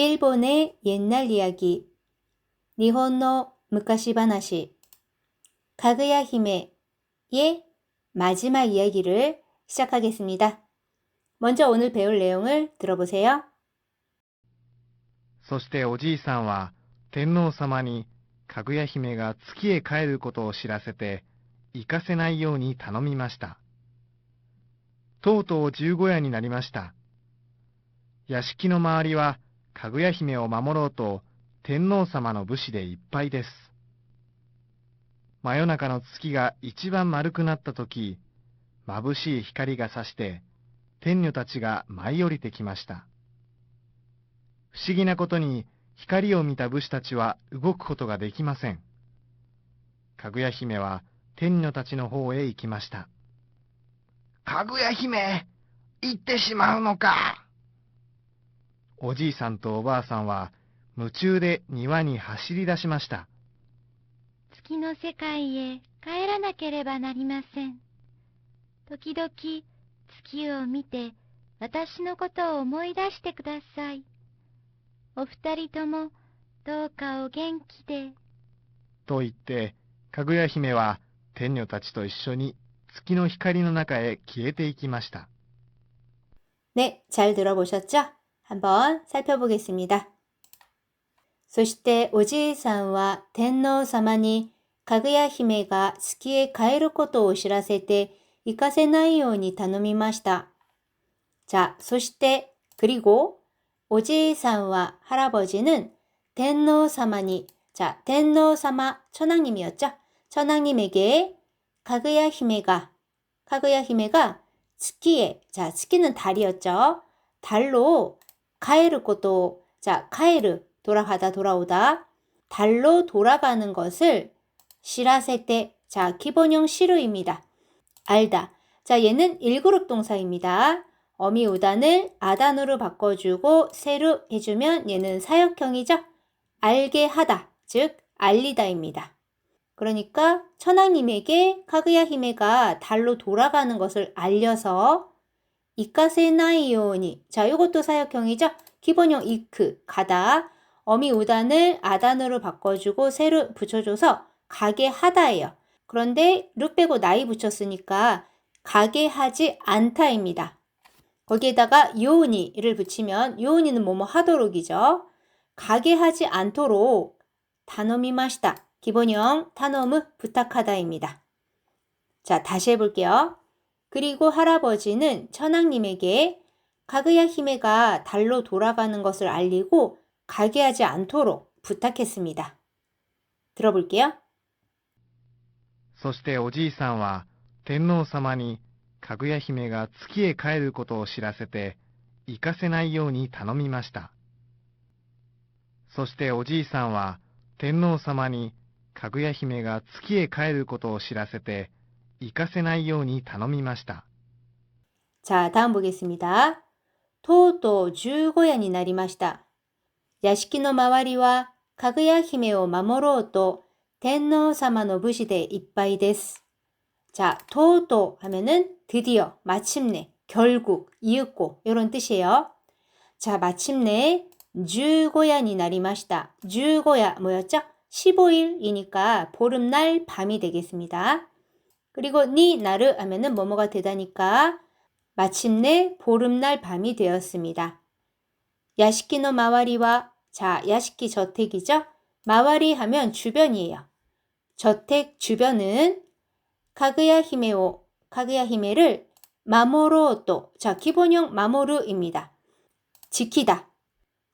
일본의 옛날 이야기, 니혼노 무카시 바나시, 가그야 히메의 마지막 이야기를 시작하겠습니다. 먼저 오늘 배울 내용을 들어보세요. そしておじいさんは天皇様にかぐや姫が月へ帰ることを知らせて行かせないように頼みました。とうとう十五夜になりました。屋敷の周りはかぐや姫を守ろうと天皇様の武士でいっぱいです。真夜中の月が一番丸くなったとき、眩しい光が差して天女たちが舞い降りてきました。不思議なことに光を見た武士たちは動くことができません。かぐや姫は天女たちの方へ行きました。かぐや姫、行ってしまうのか。おじいさんとおばあさんは夢中で庭に走り出しました。月の世界へ帰らなければなりません。時々月を見て私のことを思い出してください。お二人ともどうかお元気で。と言って、かぐや姫は天女たちと一緒に月の光の中へ消えていきました。네, 잘 들어보셨죠? 한번 살펴보겠습니다. そしておじいさんは天皇様にかぐや姫が月へ帰ることを知らせて行かせないように頼みました。 자, そして그리고おじいさんは할아버지는 텐노사마니, 자, 텐노사마 천황님이었죠? 천황님에게 가그야 히메가 츠키에, 자, 츠키는 달이었죠? 달로 가에르 것도, 자, 가에르, 돌아가다, 돌아오다, 달로 돌아가는 것을 시라세테, 자, 기본형 시루입니다. 알다. 자, 얘는 1그룹 동사입니다. 어미우단을 아단으로 바꿔주고 세루 해주면 얘는 사역형이죠. 알게 하다, 즉 알리다입니다. 그러니까 천황님에게 카그야 히메가 달로 돌아가는 것을 알려서 이카세나이요니, 자, 이것도 사역형이죠. 기본형 이크, 가다. 어미우단을 아단으로 바꿔주고 세루 붙여줘서 가게 하다예요. 그런데 루 빼고 나이 붙였으니까 가게 하지 않다입니다. 거기에다가 요니를 붙이면 요니는 뭐뭐 하도록이죠. 가게 하지 않도록 타노미마시다. 기본형 타노무 부탁하다입니다. 자, 다시 해볼게요. 그리고 할아버지는 천황님에게 가그야 히메가 달로 돌아가는 것을 알리고 가게 하지 않도록 부탁했습니다. 들어볼게요. そしておじいさんは天皇様にかぐや姫が月へ帰ることを知らせて行かせないように頼みました。そしておじいさんは天皇様にかぐや姫が月へ帰ることを知らせて行かせないように頼みました。 자, 다음 보겠습니다. とうとう15夜になりました。屋敷の周りはかぐや姫を守ろうと天皇様の武士でいっぱいです。 자, とうとう 하면은 드디어, 마침내, 결국, 이윽고 이런 뜻이에요. 자, 마침내 15야니 나리마시다. 15야 뭐였죠? 15일이니까 보름날 밤이 되겠습니다. 그리고 니 나르 하면은 뭐뭐가 되다니까 마침내 보름날 밤이 되었습니다. 야시키노 마와리와, 자, 야시키 저택이죠? 마와리 하면 주변이에요. 저택 주변은 가그야 히메오, 가그야 히메를 마모로또, 자, 기본형 마모르입니다. 지키다.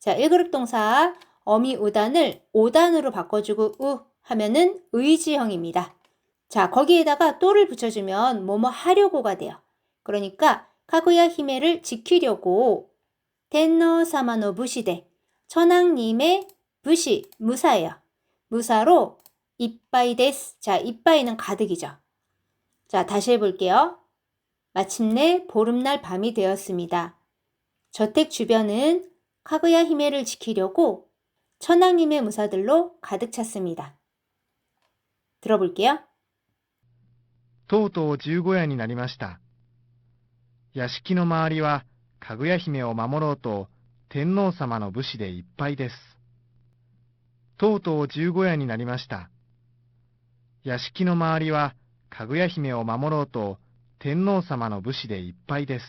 자, 1그룹 동사 어미 우단을 오단으로 바꿔주고 우 하면은 의지형입니다. 자, 거기에다가 또를 붙여주면 뭐뭐 하려고가 돼요. 그러니까 가그야 히메를 지키려고 텐노사마노 부시대, 천황님의 부시, 무사예요. 무사로 이빠이 데스, 자, 이빠이는 가득이죠. 자, 다시 해볼게요. 마침내 보름날 밤이 되었습니다. 저택 주변은 카그야 히메를 지키려고 천황님의 무사들로 가득 찼습니다. 들어볼게요. とうとう15夜になりました。屋敷の周りはかぐや姫を守ろうと天皇様の武士でいっぱいです。とうとう十五夜になりました。屋敷の周りはかぐや姫を守ろうと天皇様の武士でいっぱいです。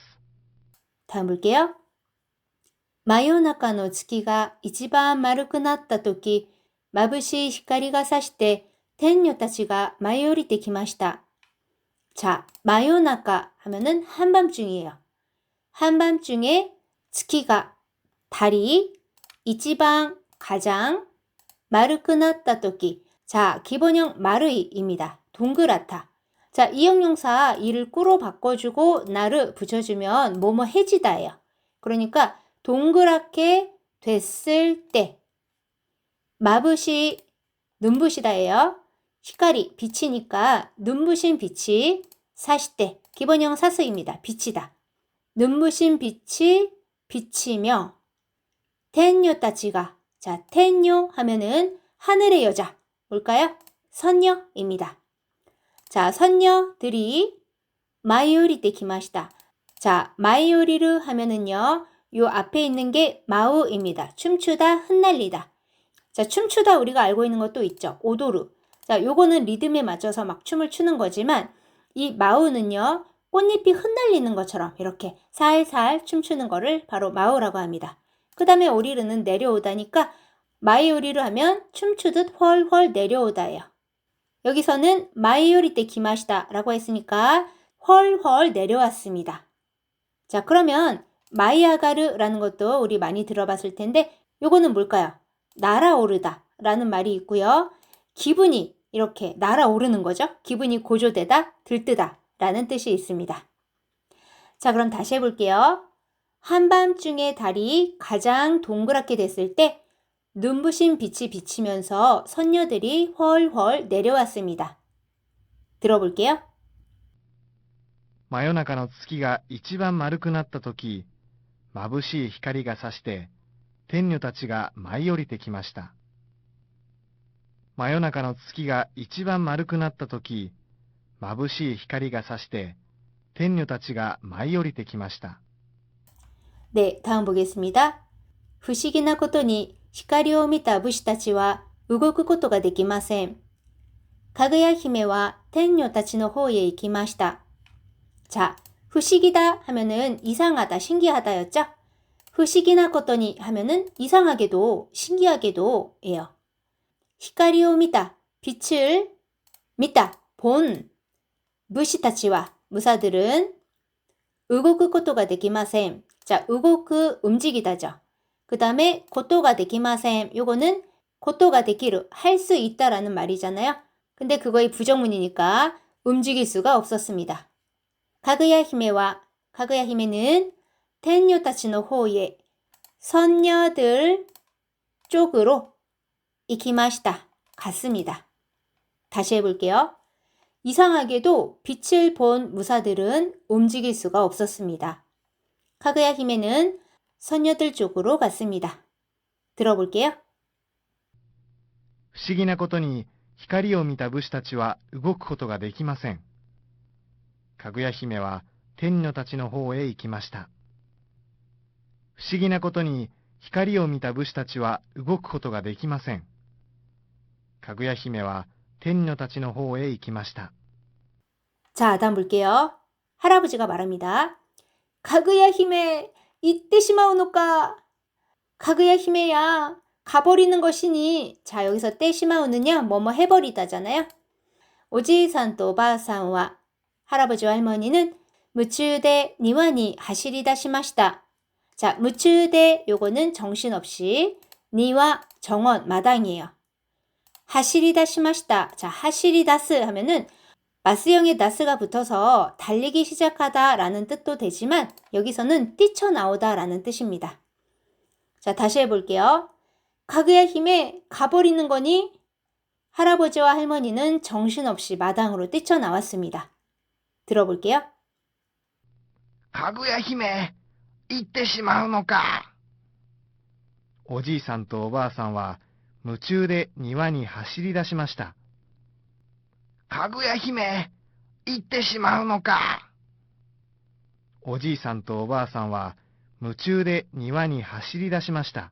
다음 볼게요. 真夜中の月が一番丸くなったとき、眩しい光が差して天女たちが舞い降りてきました。자,真夜中 하면은 한밤중이에요. 한밤중에月가 달이 이지방 가장 마르크났다 토끼. 자, 기본형 마르이입니다. 동그랗다. 자, 이형용사 이를 꾸로 바꿔주고 나를 붙여주면 뭐뭐 해지다예요. 그러니까 동그랗게 됐을 때 마부시 눈부시다예요. 히카리 빛이니까 눈부신 빛이 사시때 기본형 사스입니다. 빛이다. 눈부신 빛이 비치며 텐뇨 따치가 자 텐뇨 하면은 하늘의 여자 뭘까요? 선녀입니다. 자 선녀들이 마이오리테 기마시다. 자 마이오리르 하면은요 요 앞에 있는 게 마우입니다. 춤추다 흩날리다. 자 춤추다 우리가 알고 있는 것도 있죠. 오도르. 자 요거는 리듬에 맞춰서 막 춤을 추는 거지만 이 마우는요 꽃잎이 흩날리는 것처럼 이렇게 살살 춤추는 거를 바로 마우라고 합니다. 그 다음에 오리르는 내려오다니까 마이오리르 하면 춤추듯 훨훨 내려오다예요. 여기서는 마이오리테 기마시다 라고 했으니까 훨훨 내려왔습니다. 자 그러면 마이아가르라는 것도 우리 많이 들어봤을 텐데 요거는 뭘까요? 날아오르다 라는 말이 있고요. 기분이 이렇게 날아오르는 거죠. 기분이 고조되다, 들뜨다 라는 뜻이 있습니다. 자 그럼 다시 해볼게요. 한밤중에 달이 가장 동그랗게 됐을 때 눈부신 빛이 비치면서 선녀들이 훨훨 내려왔습니다. 들어볼게요. 真夜中の月が一番丸くなったとき、眩しい光が差して天女たちが舞い降りてきました。真夜中の月が一番丸くなったとき、眩しい光が差して天女たちが舞い降りてきました。 네, 다음 보겠습니다. 不思議なことに光を見た武士たちは動くことができません。かぐや姫は天女たちの方へ行きました。 자, 不思議だ 하면은 이상하다, 신기하다였죠? 不思議なことに 하면은 이상하게도, 신기하게도 예요. 光を見た, 빛을 見た, 본, 武士たちは, 무사들은 動くことができません. 자, 動く, 움직이다죠. 그 다음에 ことができません. 요거는 ことができる, 할 수 있다라는 말이잖아요. 근데 그거의 부정문이니까 움직일 수가 없었습니다. 가그야 히메와, 가그야 히메는 텐뇨 타치의 호에, 선녀들 쪽으로 이키마시다, 갔습니다. 다시 해볼게요. 이상하게도 빛을 본 무사들은 움직일 수가 없었습니다. 카그야 히메는 선녀들 쪽으로 갔습니다. 들어볼게요. 不思議なことに光を見た武士たちは動くことができません。かぐや姫は天女たちの方へ行きました。不思議なことに光を見た武士たちは動くことができません。かぐや姫は天女たちの方へ行きました。 자, 다음 볼게요. 할아버지가 말합니다. 가그야 히메, 이때 시마우노까? 가그야 히메야, 가버리는 것이니. 자, 여기서 때 시마우는요, 뭐뭐 해버리다잖아요. 오지이산 또 오바산와 할아버지와 할머니는 무추대 니와니 하시리다 시마시다. 자, 무추대 요거는 정신없이, 니와 정원, 마당이에요. 하시리다 시마시다. 자, 하시리다스 하면은 마스형에 다스가 붙어서 달리기 시작하다 라는 뜻도 되지만 여기서는 뛰쳐나오다 라는 뜻입니다. 자, 다시 해볼게요. 가그야 힘에 가버리는 거니? 할아버지와 할머니는 정신없이 마당으로 뛰쳐나왔습니다. 들어볼게요. かぐや姫、行ってしまうのか。おじいさんとおばあさんは夢中で庭に走り出しました。かぐや姫、行ってしまうのか。おじいさんとおばあさんは夢中で庭に走り出しました。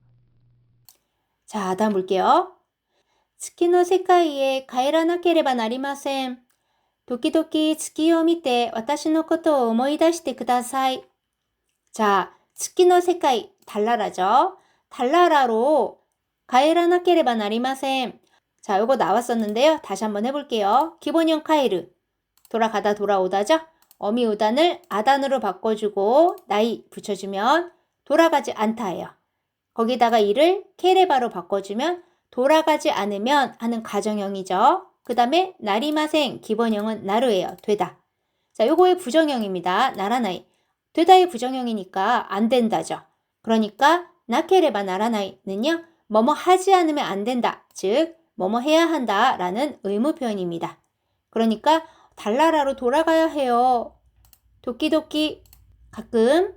자, 다음 볼게요. 月の世界へ帰らなければなりません。時々月を見て私のことを思い出してください。 자, 月の世界, 달나라죠. 달나라로 가에라나케레바 나리마셈. 자, 요거 나왔었는데요. 다시 한번 해볼게요. 기본형 카에르. 돌아가다 돌아오다죠. 어미우단을 아단으로 바꿔주고 나이 붙여주면 돌아가지 않다예요. 거기다가 이를 케레바로 바꿔주면 돌아가지 않으면 하는 가정형이죠. 그 다음에 나리마생 기본형은 나루예요. 되다. 자, 요거의 부정형입니다. 나라나이. 되다의 부정형이니까 안 된다죠. 그러니까 나케레바 나라나이는요. 뭐뭐 하지 않으면 안 된다. 즉 뭐뭐 해야 한다 라는 의무 표현입니다. 그러니까 달나라로 돌아가야 해요. 도끼도끼 가끔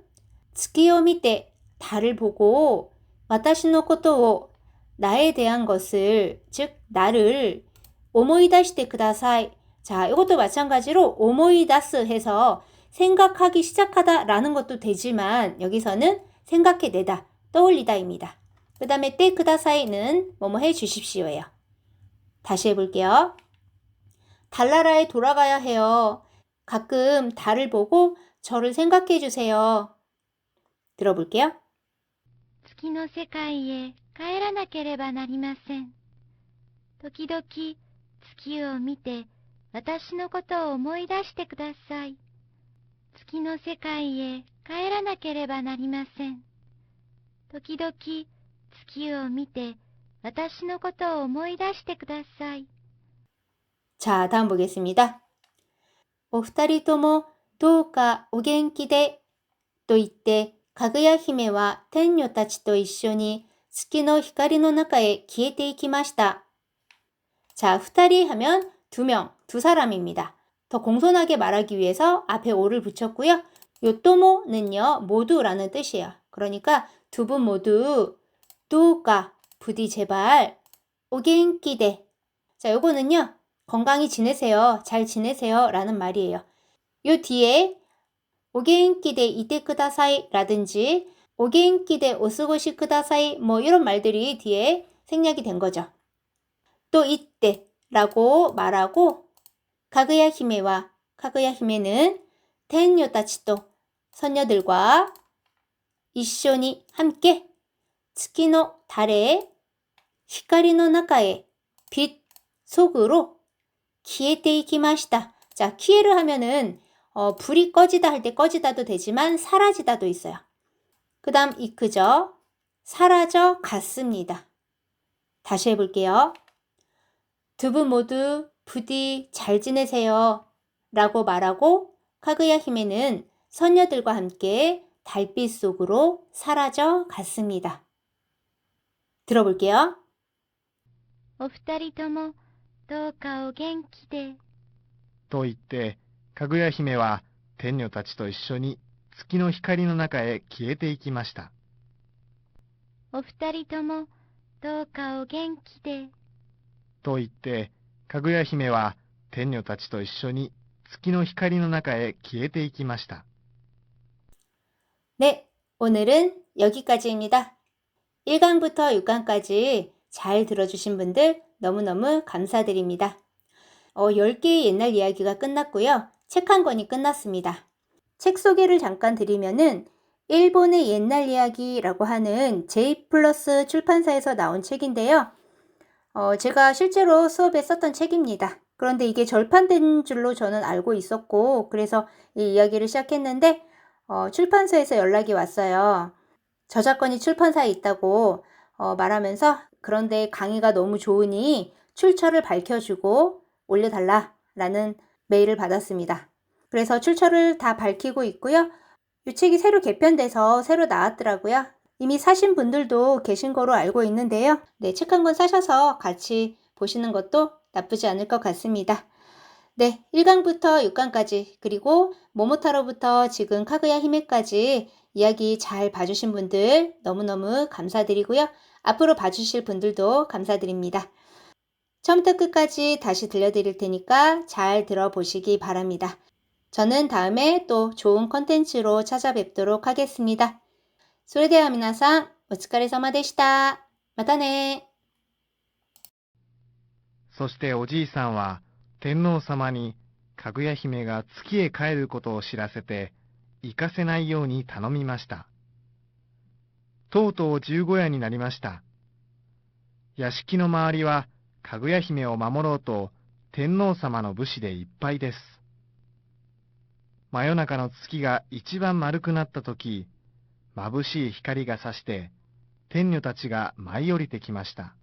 스키오 미테 달을 보고 와타시노 코토오 나에 대한 것을 즉 나를 오모이다시테 쿠다사이. 자, 이것도 마찬가지로 오모이다스 해서 생각하기 시작하다 라는 것도 되지만 여기서는 생각해내다, 떠올리다입니다. 그 다음에 때 쿠다사이는 뭐뭐 해주십시오예요. 다시 해볼게요. 달나라에 돌아가야 해요. 가끔 달을 보고 저를 생각해 주세요. 들어볼게요. 月の世界へ帰らなければなりません。時々月を見て私のことを思い出してください。月の世界へ帰らなければなりません。時々月を見て私のことを思い出してください。 자, 다음 보겠습니다. お二人ともどうかお元気でと言ってかぐや姫は天女たちと一緒に月の光の中へ消えていきました. 자, 二人하면 두 명, 두 사람입니다. 더 공손하게 말하기 위해서 앞에 오를 붙였고요. 요토모는요, 모두라는 뜻이에요. 그러니까 두 분 모두 도우까, 부디 제발 오겐키데. 자, 요거는요. 건강히 지내세요. 잘 지내세요. 라는 말이에요. 요 뒤에 오겐키데 이테 쿠다사이 라든지 오겐키데 오스고시 쿠다사이 뭐 이런 말들이 뒤에 생략이 된 거죠. 또 이때 라고 말하고 가그야 히메와 가그야 히메는 텐요타치또 선녀들과 이쇼니 함께 츠키노 달의 히카리노 나카에 빛 속으로 키에테 이키마시다. 자, 키에를 하면은 불이 꺼지다 할 때 꺼지다도 되지만 사라지다도 있어요. 그 다음 이크죠. 사라져 갔습니다. 다시 해볼게요. 두 분 모두 부디 잘 지내세요. 라고 말하고 카그야 히메는 선녀들과 함께 달빛 속으로 사라져 갔습니다. 들어볼게요. お二人ともどうかお元気で。と言って、かぐや姫は天女たちと一緒に月の光の中へ消えていきました。お二人ともどうかお元気で。と言って、かぐや姫は天女たちと一緒に月の光の中へ消えていきました。 네, 오늘은 여기까지입니다. 1강부터 6강까지 잘 들어주신 분들 너무너무 감사드립니다. 10개의 옛날 이야기가 끝났고요. 책 한 권이 끝났습니다. 책 소개를 잠깐 드리면은 일본의 옛날 이야기라고 하는 J 플러스 출판사에서 나온 책인데요. 제가 실제로 수업에 썼던 책입니다. 그런데 이게 절판된 줄로 저는 알고 있었고 그래서 이 이야기를 시작했는데 출판사에서 연락이 왔어요. 저작권이 출판사에 있다고 말하면서 그런데 강의가 너무 좋으니 출처를 밝혀주고 올려달라라는 메일을 받았습니다. 그래서 출처를 다 밝히고 있고요. 이 책이 새로 개편돼서 새로 나왔더라고요. 이미 사신 분들도 계신 거로 알고 있는데요. 네, 책 한 권 사셔서 같이 보시는 것도 나쁘지 않을 것 같습니다. 네, 1강부터 6강까지 그리고 모모타로부터 지금 카그야 히메까지 이야기 잘 봐주신 분들 너무너무 감사드리고요. 앞으로 봐주실 분들도 감사드립니다. 처음부터 끝까지 다시 들려드릴 테니까 잘 들어보시기 바랍니다. 저는 다음에 또 좋은 컨텐츠로 찾아뵙도록 하겠습니다. それでは皆さん、お疲れ様でした。またね。そしておじいさんは天皇様にかぐや姫が月へ帰ることを知らせて行かせないように頼みました。とうとう15夜になりました。屋敷の周りはかぐや姫を守ろうと天皇様の武士でいっぱいです。真夜中の月が一番丸くなったとき、眩しい光が差して天女たちが舞い降りてきました。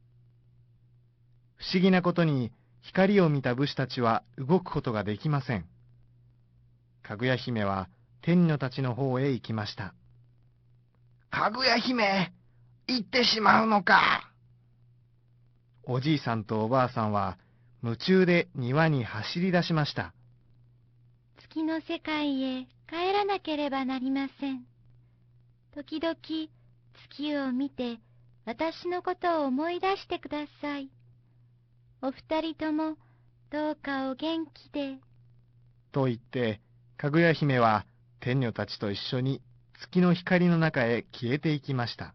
不思議なことに光を見た武士たちは動くことができません。かぐや姫は天女たちの方へ行きました。かぐや姫、行ってしまうのか。おじいさんとおばあさんは夢中で庭に走り出しました。月の世界へ帰らなければなりません。時々月を見て私のことを思い出してください。お二人ともどうかお元気で。と言って、かぐや姫は天女たちと一緒に月の光の中へ消えていきました。